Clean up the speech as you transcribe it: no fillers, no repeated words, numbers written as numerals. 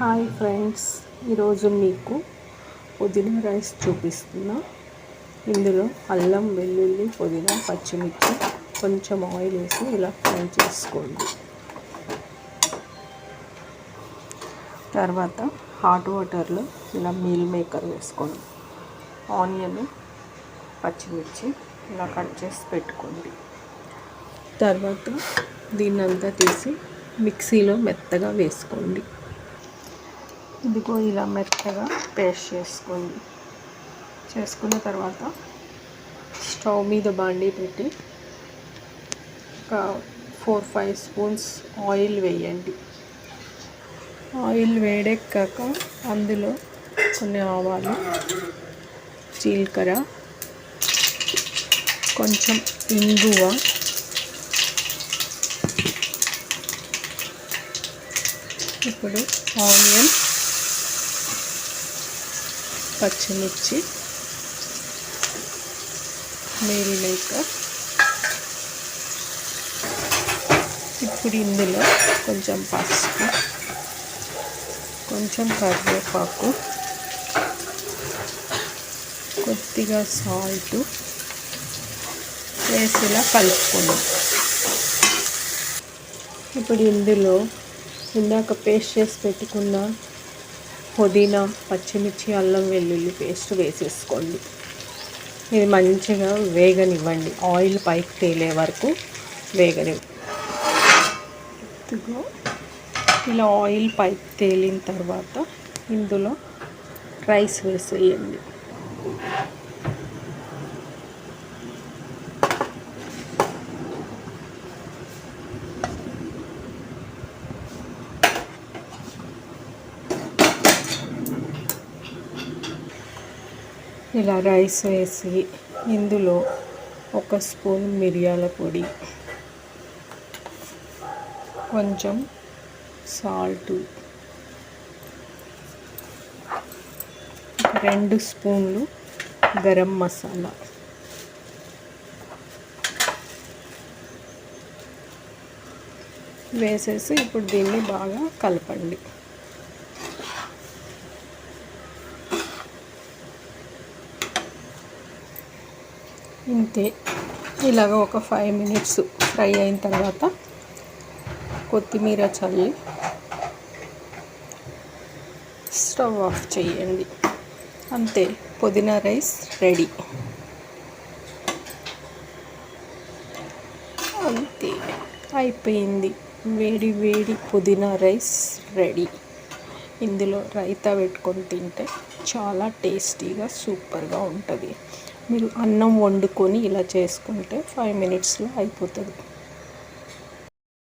Hi friends, ఈరోజు మీకు పుదీనా రైస్ చూపిస్తున్నా. ఇందులో అల్లం, వెల్లుల్లి, పుదీనా, పచ్చిమిర్చి, కొంచెం ఆయిల్ వేసి ఇలా ఫ్రై చేసుకోండి. తర్వాత హాట్ వాటర్లో ఇలా మీల్ మేకర్ వేసుకోండి. ఆనియన్, పచ్చిమిర్చి ఇలా కట్ చేసి పెట్టుకోండి. తర్వాత దీన్నంతా తీసి మిక్సీలో మెత్తగా వేసుకోండి. ఇదిగో ఇలా మెత్తగా పేస్ట్ చేసుకోండి. చేసుకున్న తర్వాత స్టవ్ మీద బాండీ పెట్టి ఒక 4-5 స్పూన్స్ ఆయిల్ వేయండి. ఆయిల్ వేడెక్కాక అందులో కొన్ని ఆవాలు, జీలకర్ర, కొంచెం ఇంగువ, ఇప్పుడు ఆనియన్, పచ్చిమిర్చి, మీల్ మేకర్, ఇప్పుడు ఇందులో కొంచెం పసుపు, కొంచెం కరివేపాకు, కొద్దిగా సాల్ట్ వేసి ఇలా కలుపుకుందాం. ఇప్పుడు ఇందులో ఇందాక పేస్ట్ చేసి పెట్టుకున్న పుదీనా, పచ్చిమిర్చి, అల్లం, వెల్లుల్లి పేస్ట్ వేసేసుకోండి. ఇది మంచిగా వేగనివ్వండి. ఆయిల్ పైకి తేలే వరకు వేగనివ్వండి. ఇలా ఆయిల్ పైకి తేలిన తర్వాత ఇందులో రైస్ వేసేయండి. ఇలా రైస్ వేసి ఇందులో 1 స్పూన్ మిరియాల పొడి, కొంచెం సాల్టు, 2 స్పూన్లు గరం మసాలా, వేసేసి ఇప్పుడు దీన్ని బాగా కలపండి. ఇంతే. ఇలాగ ఒక 5 మినిట్స్ ఫ్రై అయిన తర్వాత కొత్తిమీర చల్లి స్టవ్ ఆఫ్ చేయండి. అంతే, పుదీనా రైస్ రెడీ. అంతే, అయిపోయింది. వేడి వేడి పుదీనా రైస్ రెడీ. ఇందులో రైతా పెట్టుకొని తింటే చాలా టేస్టీగా సూపర్గా ఉంటుంది. మీరు అన్నం వండుకొని ఇలా చేసుకుంటే 5 మినిట్స్లో అయిపోతుంది.